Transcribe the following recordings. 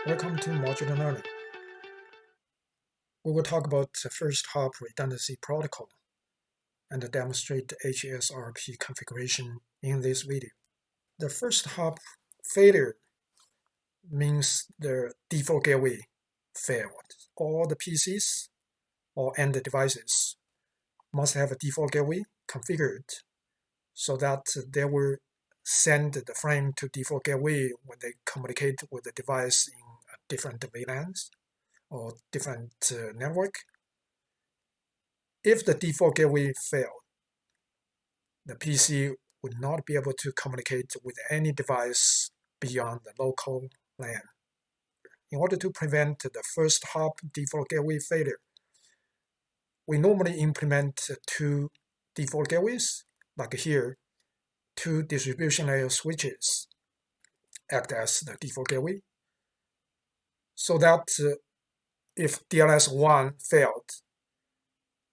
Welcome to Modular Learning. We will talk about the First Hop Redundancy Protocol and demonstrate the HSRP configuration in this video. The first hop failure means the default gateway failed. All the PCs or end devices must have a default gateway configured so that they will send the frame to default gateway when they communicate with the device in different VLANs or different network. If the default gateway failed, the PC would not be able to communicate with any device beyond the local LAN. In order to prevent the first hop default gateway failure, we normally implement two default gateways, like here, two distribution layer switches act as the default gateway, so that if DLS1 failed,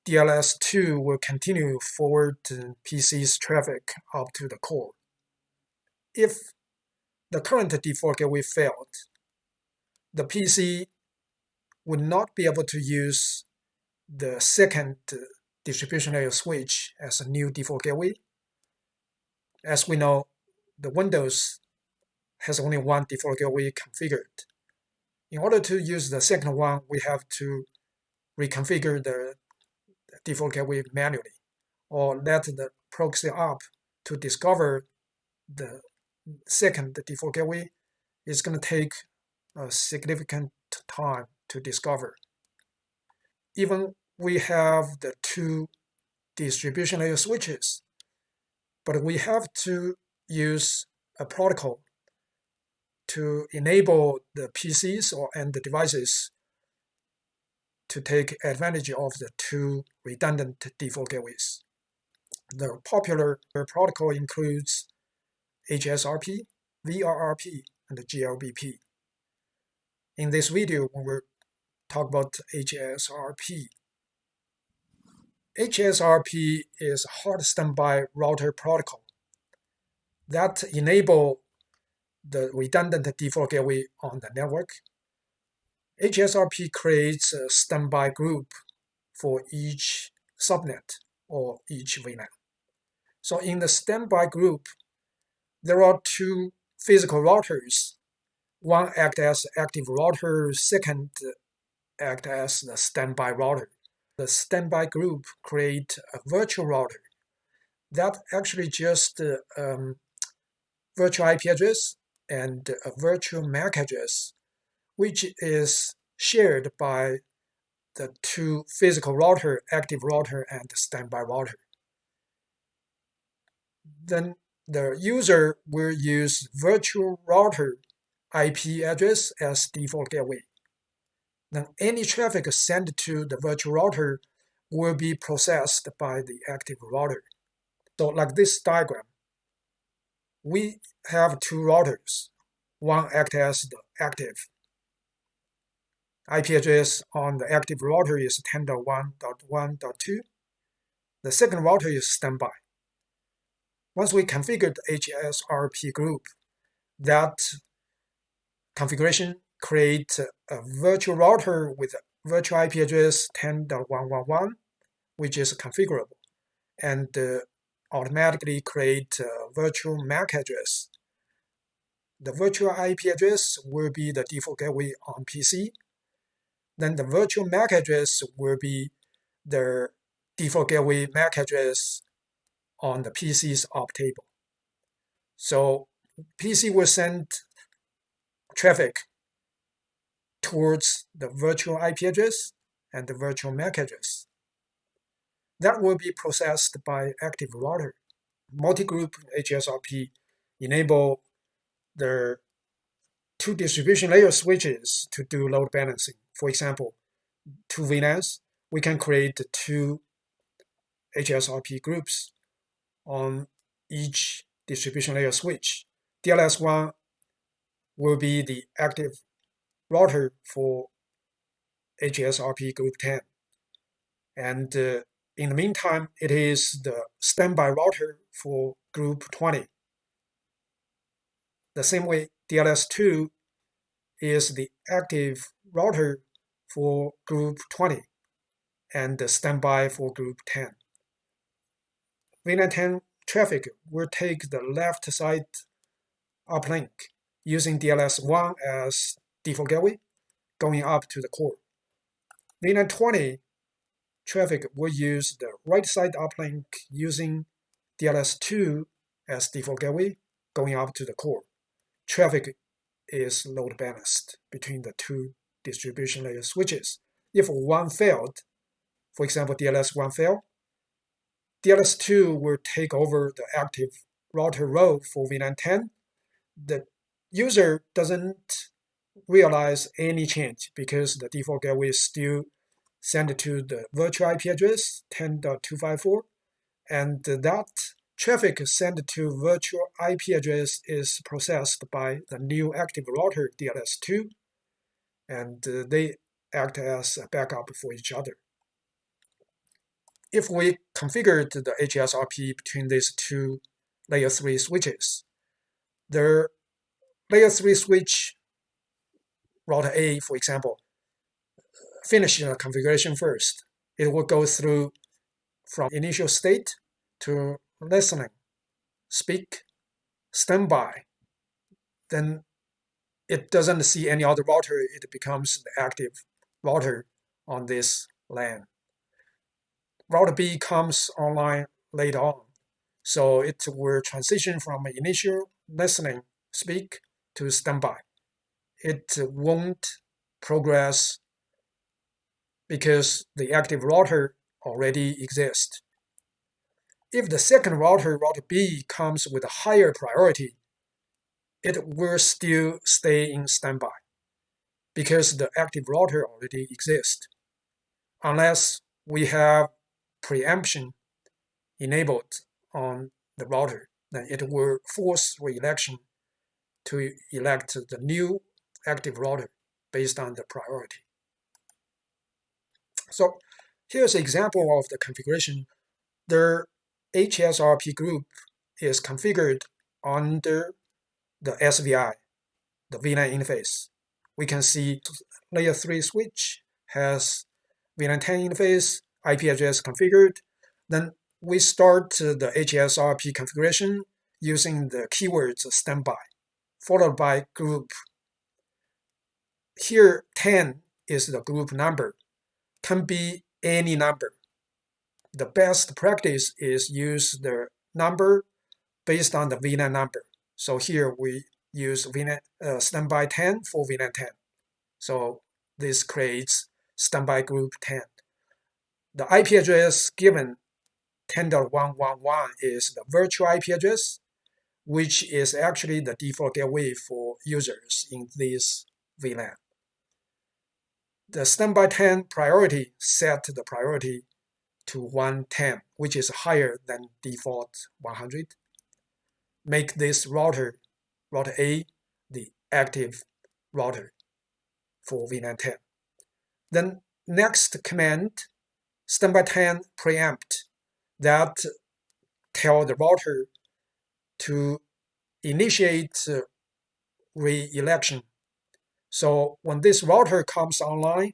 DLS2 will continue forward PC's traffic up to the core. If the current default gateway failed, the PC would not be able to use the second distribution layer switch as a new default gateway. As we know, the Windows has only one default gateway configured. In order to use the second one, we have to reconfigure the default gateway manually, or let the proxy up to discover the second default gateway. It's going to take a significant time to discover. Even we have the two distribution layer switches, but we have to use a protocol to enable the PCs or end devices to take advantage of the two redundant default gateways. The popular protocol includes HSRP, VRRP, and GLBP. In this video, we will talk about HSRP. HSRP is a hard standby router protocol that enables the redundant default gateway on the network. HSRP creates a standby group for each subnet or each VLAN. So in the standby group, there are two physical routers. One acts as active router, second acts as the standby router. The standby group creates a virtual router that actually just virtual IP address and a virtual MAC address, which is shared by the two physical router, active router and standby router. Then the user will use virtual router IP address as default gateway. Then any traffic sent to the virtual router will be processed by the active router. So like this diagram, we have two routers. One acts as the active. IP address on the active router is 10.1.1.2. The second router is standby. Once we configure the HSRP group, that configuration creates a virtual router with a virtual IP address 10.1.1.1, which is configurable, and automatically create a virtual MAC address. The virtual IP address will be the default gateway on PC. Then the virtual MAC address will be the default gateway MAC address on the PC's op table. So PC will send traffic towards the virtual IP address and the virtual MAC address. That will be processed by active router. Multi-group HSRP enable the two distribution layer switches to do load balancing. For example, two VLANs, we can create two HSRP groups on each distribution layer switch. DLS1 will be the active router for HSRP group 10. And In the meantime, it is the standby router for group 20. The same way, DLS2 is the active router for group 20 and the standby for group 10. VLAN 10 traffic will take the left side uplink using DLS1 as default gateway going up to the core. VLAN 20 traffic will use the right side uplink using DLS2 as default gateway going up to the core. Traffic is load balanced between the two distribution layer switches. If one failed, for example, DLS1 failed, DLS2 will take over the active router role for VLAN 10. The user doesn't realize any change because the default gateway is still sent to the virtual IP address 10.254, and that traffic sent to virtual IP address is processed by the new active router DLS2, and they act as a backup for each other. If we configured the HSRP between these two layer 3 switches, the layer 3 switch router A, for example, finish the configuration first. It will go through from initial state to listening, speak, standby. Then it doesn't see any other router. It becomes the active router on this LAN. Router B comes online later on, so it will transition from initial listening, speak, to standby. It won't progress because the active router already exists. If the second router, router B, comes with a higher priority, it will still stay in standby because the active router already exists. Unless we have preemption enabled on the router, then it will force reelection to elect the new active router based on the priority. So here's an example of the configuration. The HSRP group is configured under the SVI, the VLAN interface. We can see layer 3 switch has VLAN 10 interface, IP address configured. Then we start the HSRP configuration using the keywords standby, followed by group. Here 10 is the group number, can be any number. The best practice is use the number based on the VLAN number. So here we use VLAN, standby 10 for VLAN 10. So this creates standby group 10. The IP address given 10.111 is the virtual IP address, which is actually the default gateway for users in this VLAN. The standby 10 priority set the priority to 110, which is higher than default 100. Make this router A, the active router for VLAN 10. Then next command, standby 10 preempt, that tell the router to initiate re-election. So when this router comes online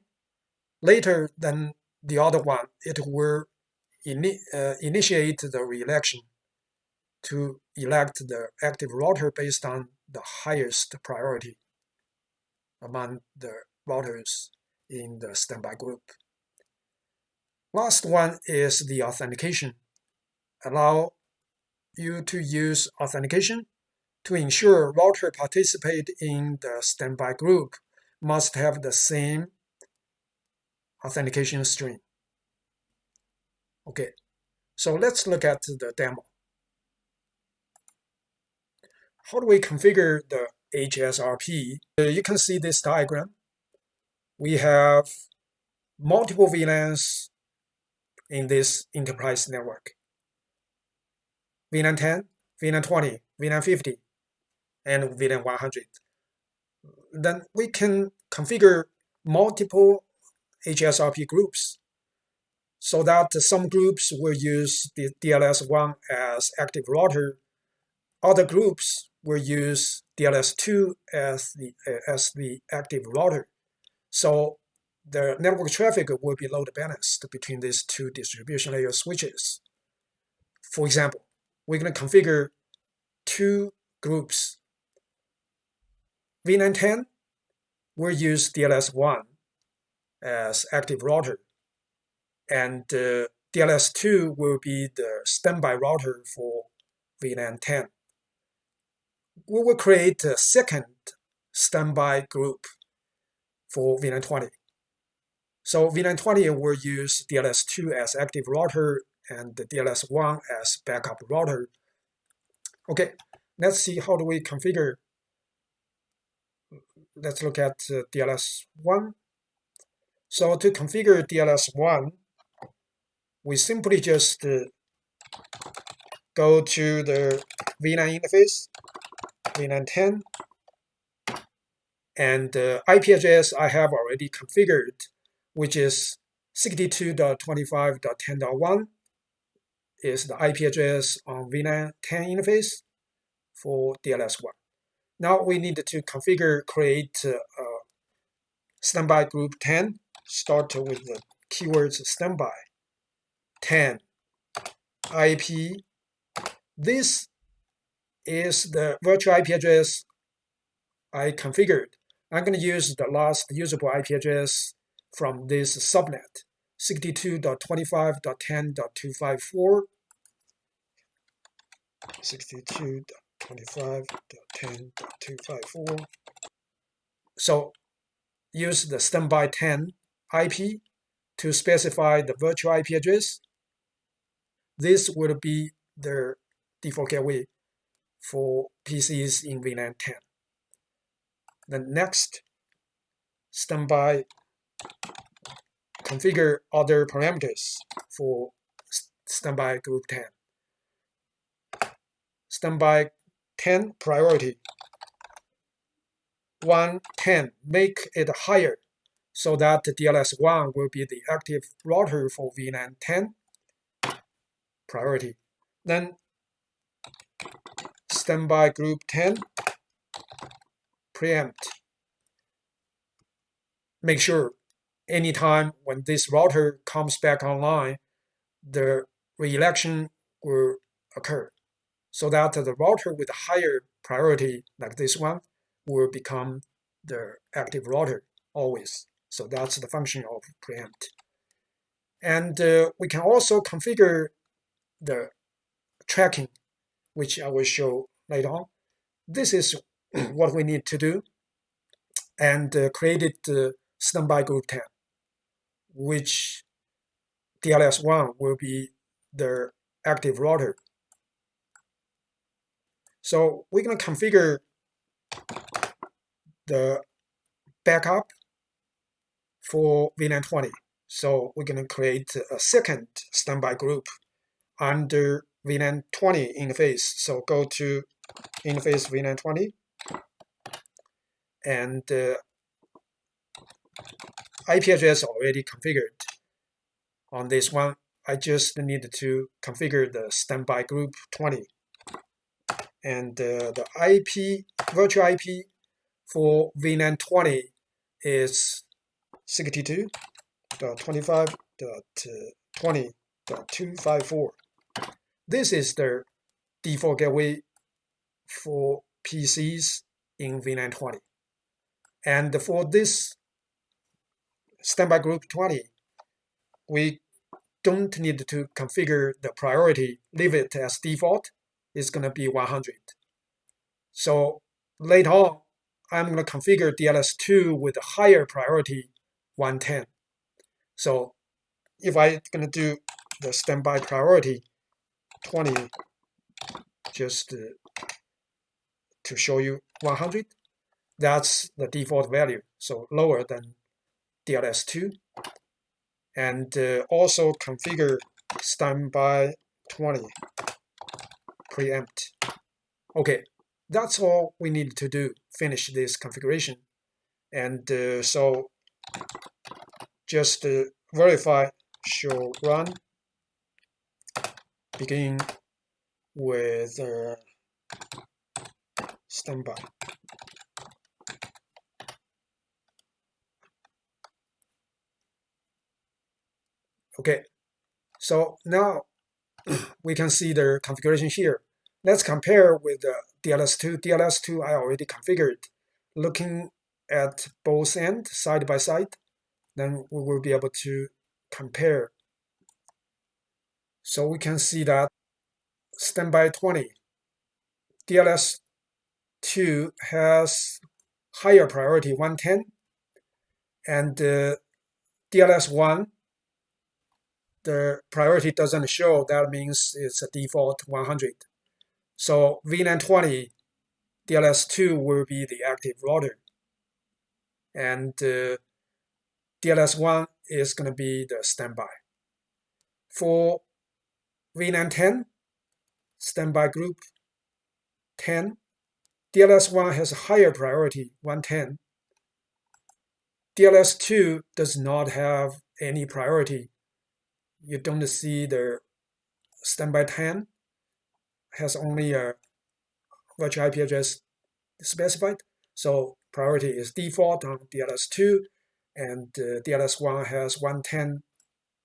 later than the other one, it will initiate the re-election to elect the active router based on the highest priority among the routers in the standby group. Last one is the authentication. Allow you to use authentication to ensure router participate in the standby group must have the same authentication string. Okay, so let's look at the demo. How do we configure the HSRP? You can see this diagram. We have multiple VLANs in this enterprise network. VLAN 10, VLAN 20, VLAN 50, and VLAN 100. Then we can configure multiple HSRP groups so that some groups will use the DLS1 as active router. Other groups will use DLS2 as the active router. So the network traffic will be load balanced between these two distribution layer switches. For example, we're going to configure two groups. VLAN 10 will use DLS1 as active router, and DLS2 will be the standby router for VLAN 10. We will create a second standby group for VLAN 20. So VLAN 20 will use DLS2 as active router and the DLS1 as backup router. Okay, let's see how do we configure. Let's look at DLS1. So to configure DLS1, we simply just go to the VLAN interface, VLAN 10, and IP address I have already configured, which is 62.25.10.1 is the IP address on VLAN 10 interface for DLS1. Now we need to create standby group 10. Start with the keywords standby 10 IP. This is the virtual IP address I configured. I'm going to use the last usable IP address from this subnet, 62.25.10.254. 62.25.10.254. So use the standby 10 IP to specify the virtual IP address. This will be the default gateway for PCs in VLAN 10. The next, standby configure other parameters for standby group 10. Standby 10 priority 110, make it higher so that DLS1 will be the active router for VLAN 10 priority. Then standby group 10 preempt. Make sure anytime when this router comes back online, the re-election will occur, so that the router with higher priority, like this one, will become the active router always. So that's the function of preempt. And we can also configure the tracking, which I will show later on. This is what we need to do, and created standby group 10, which DLS1 will be the active router. So we're going to configure the backup for VLAN 20. So we're going to create a second standby group under VLAN 20 interface. So go to interface VLAN 20, and IP address already configured. On this one, I just need to configure the standby group 20. And the IP, virtual IP for VLAN 20 is 62.25.20.254. This is the default gateway for PCs in VLAN 20. And for this standby group 20, we don't need to configure the priority, leave it as default. It's going to be 100. So later on, I'm going to configure DLS2 with a higher priority, 110. So if I'm going to do the standby priority 20, just to show you 100, that's the default value, so lower than DLS2. And also configure standby 20 preempt. Okay, that's all we need to do, finish this configuration. And so just verify show run begin with standby. Okay, so now we can see the configuration here. Let's compare with the DLS2. DLS2 I already configured. Looking at both ends side by side, then we will be able to compare. So we can see that standby 20, DLS2 has higher priority 110, and DLS1, the priority doesn't show. That means it's a default 100. So VLAN 20, DLS2 will be the active router, and DLS1 is going to be the standby. For VLAN 10, standby group 10, DLS1 has a higher priority, 110. DLS2 does not have any priority. You don't see the standby 10 has only a virtual IP address specified. So priority is default on DLS2, and DLS1 has 110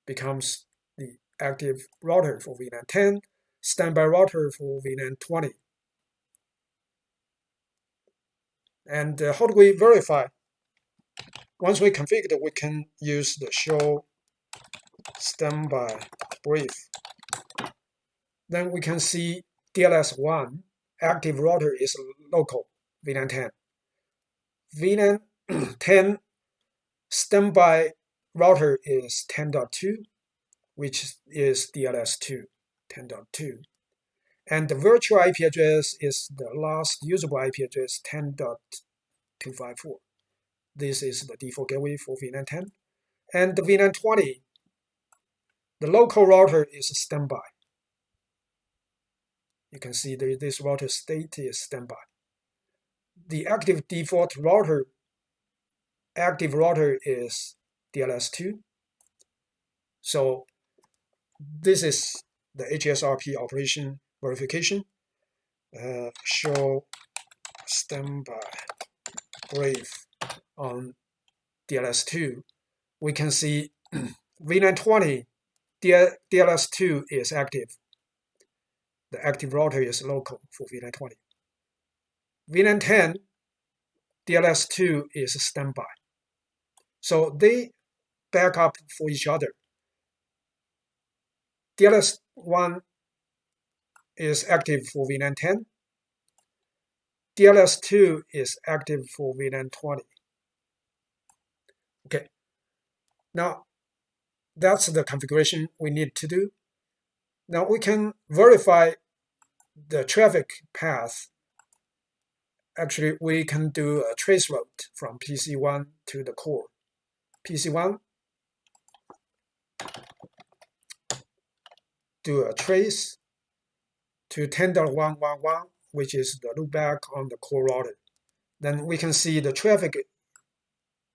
becomes the active router for VLAN 10, standby router for VLAN 20. And how do we verify? Once we configure it, we can use the show standby brief. Then we can see DLS1 active router is local VLAN 10. VLAN 10 standby router is 10.2, which is DLS2 10.2. And the virtual IP address is the last usable IP address 10.254. This is the default gateway for VLAN 10. And the VLAN 20, the local router is standby. You can see this router state is standby. The active default router, active router is DLS2. So this is the HSRP operation verification. Show standby brief on DLS2. We can see VLAN 20, DLS2 is active. The active router is local for VLAN 20. VLAN 10, DLS2 is standby. So they back up for each other. DLS1 is active for VLAN 10. DLS2 is active for VLAN 20. Okay. Now, that's the configuration we need to do. Now we can verify the traffic path. Actually, we can do a trace route from PC1 to the core. PC1, do a trace to 10.111, which is the loopback on the core router. Then we can see the traffic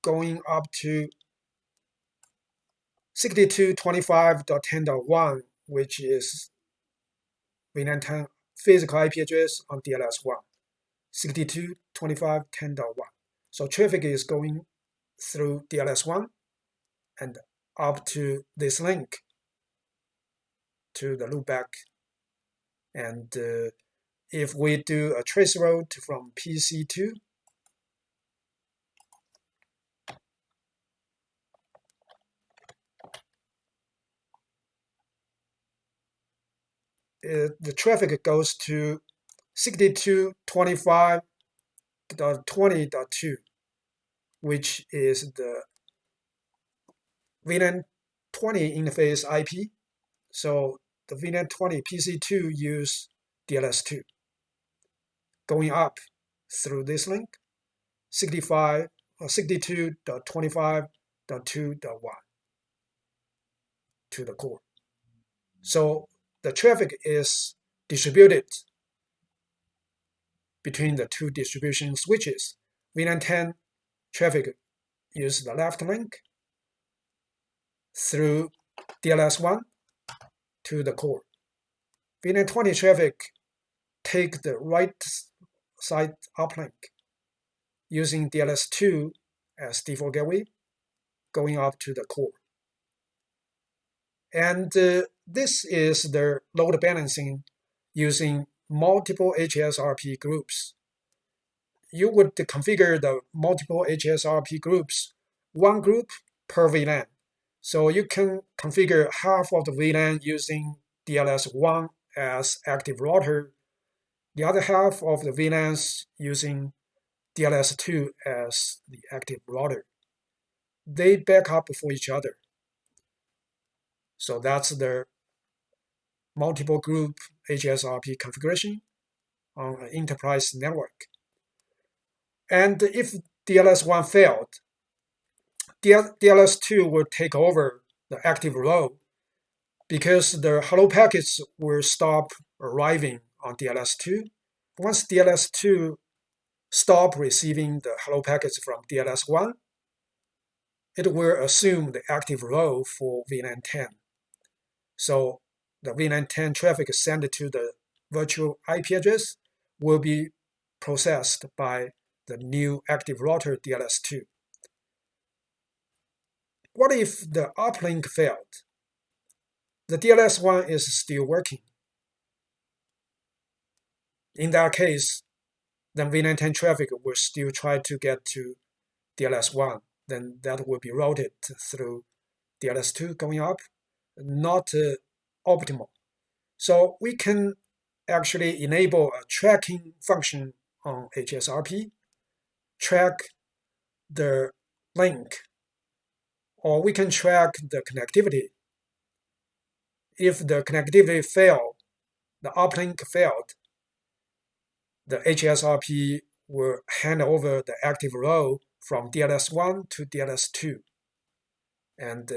going up to 62.25.10.1, which is VLAN 10 physical IP address on DLS1, 62.25.10.1. So traffic is going through DLS1 and up to this link to the loopback. And if we do a trace route from PC2, the traffic goes to 62.25.20.2, which is the VLAN 20 interface IP. So the VLAN 20 PC2 use DLS2. Going up through this link, 62.25.2.1 to the core. So the traffic is distributed between the two distribution switches. VLAN 10 traffic uses the left link through DLS1 to the core. VLAN 20 traffic take the right side uplink using DLS2 as default gateway, going up to the core. And this is the load balancing using multiple HSRP groups. You would configure the multiple HSRP groups, one group per VLAN. So you can configure half of the VLAN using DLS1 as active router, the other half of the VLANs using DLS2 as the active router. They back up for each other. So that's the multiple group HSRP configuration on an enterprise network. And if DLS1 failed, DLS2 will take over the active role because the hello packets will stop arriving on DLS2. Once DLS2 stop receiving the hello packets from DLS1, it will assume the active role for VLAN 10. So the VLAN 10 traffic sent to the virtual IP address will be processed by the new active router DLS2. What if the uplink failed? The DLS1 is still working. In that case, then VLAN 10 traffic will still try to get to DLS1. Then that will be routed through DLS2 going up, not optimal. So we can actually enable a tracking function on HSRP, track the link, or we can track the connectivity. If the connectivity failed, the uplink failed, the HSRP will hand over the active role from DLS1 to DLS2. And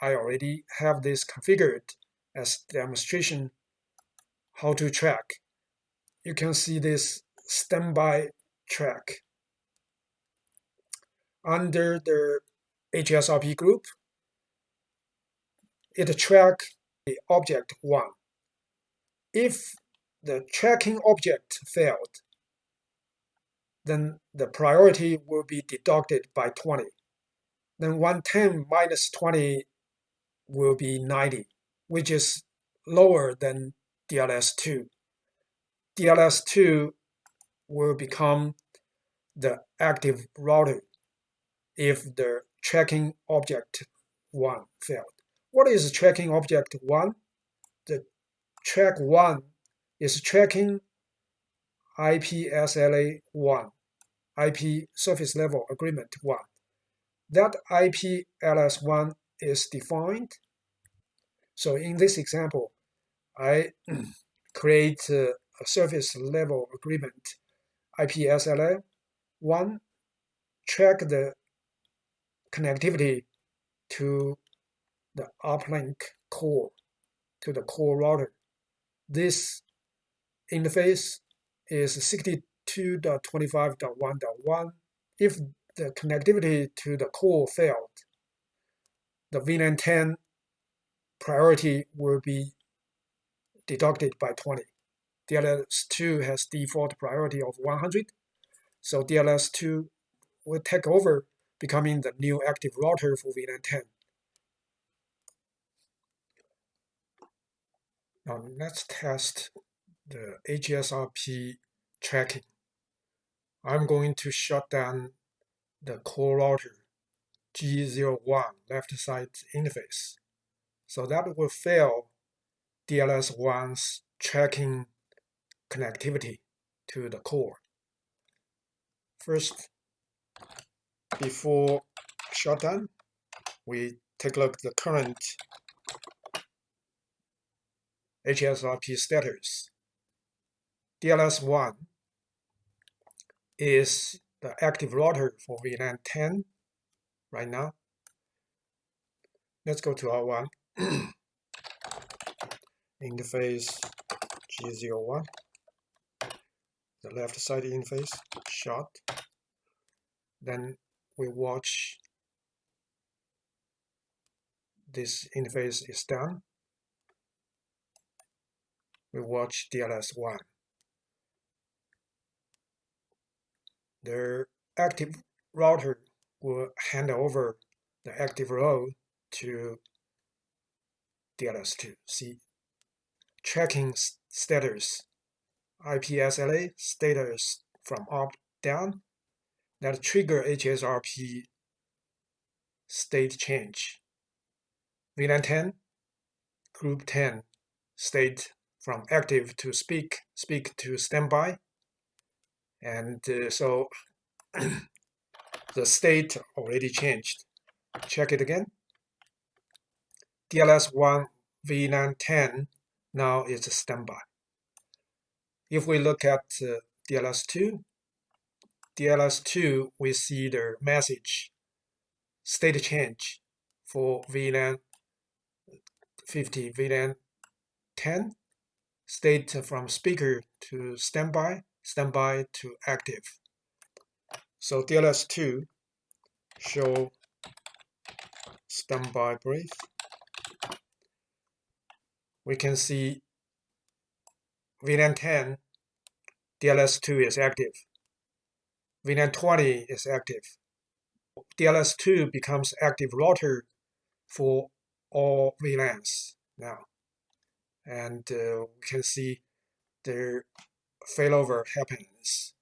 I already have this configured as demonstration how to track. You can see this standby track. Under the HSRP group, it tracks the object 1. If the tracking object failed, then the priority will be deducted by 20. Then 110 minus 20 will be 90, which is lower than DLS2. DLS2 will become the active router if the tracking object 1 failed. What is tracking object 1? The track 1 is tracking IP SLA 1, IP Surface Level Agreement 1. That IP LS1 is defined. So in this example, I create a surface level agreement, IP SLA 1, track the connectivity to the uplink core, to the core router. This interface is 62.25.1.1. If the connectivity to the core failed, the VLAN 10 priority will be deducted by 20. DLS2 has default priority of 100, so DLS2 will take over, becoming the new active router for VLAN 10. Now let's test the HSRP tracking. I'm going to shut down the core router G01 left side interface. So that will fail DLS1's tracking connectivity to the core. First, before shutdown, we take a look at the current HSRP status. DLS1 is the active router for VLAN 10 right now. Let's go to R1. Interface G01. The left side interface shut. Then we watch this interface is done, we watch DLS1. The active router will hand over the active row to DLS2. See, tracking status, IPSLA status from up down, that trigger HSRP state change. VLAN 10, group 10, state from active to speak to standby. And so the state already changed. Check it again. DLS1 VLAN 10 now is standby. If we look at DLS2, we see the message state change for VLAN 50, VLAN 10, state from speaker to standby, standby to active. So DLS2 show standby brief. We can see VLAN 10, DLS2 is active. VLAN 20 is active. DLS2 becomes active router for all VLANs now. And we can see the failover happens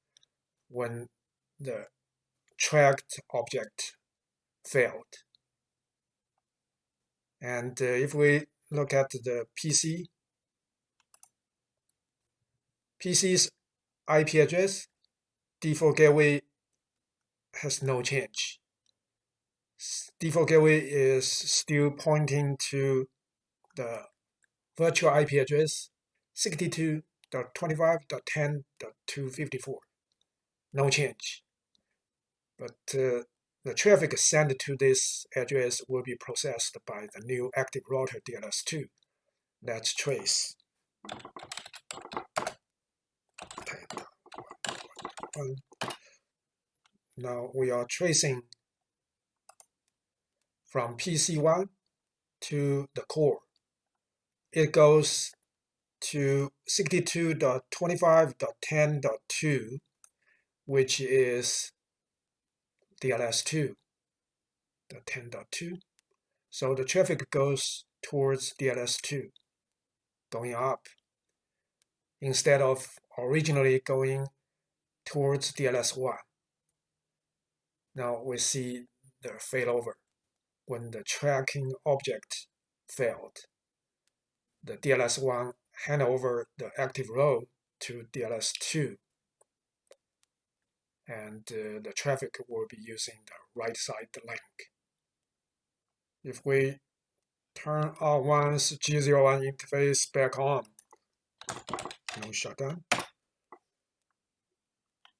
when the tracked object failed. And if we look at the PC's IP address, default gateway has no change. Default gateway is still pointing to the virtual IP address 62.25.10.254. No change. But the traffic sent to this address will be processed by the new active router DLS2. Let's trace. Now we are tracing from PC1 to the core. It goes to 62.25.10.2, which is DLS2, the 10.2. So the traffic goes towards DLS2, going up, instead of originally going towards DLS1. Now we see the failover. When the tracking object failed, the DLS1 hand over the active row to DLS2, and the traffic will be using the right side link. If we turn R1's G01 interface back on, no shutdown.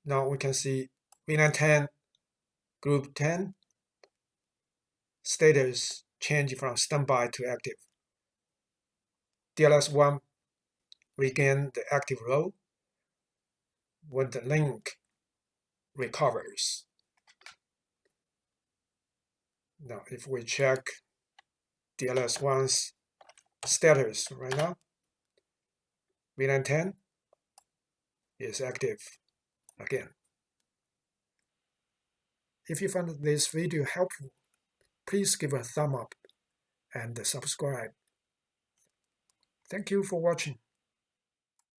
Now we can see VLAN 10, group 10, status change from standby to active. DLS1 regain the active row when the link recovers. Now if we check DLS1's status right now, VLAN 10 is active again. If you found this video helpful, please give a thumb up and subscribe. Thank you for watching.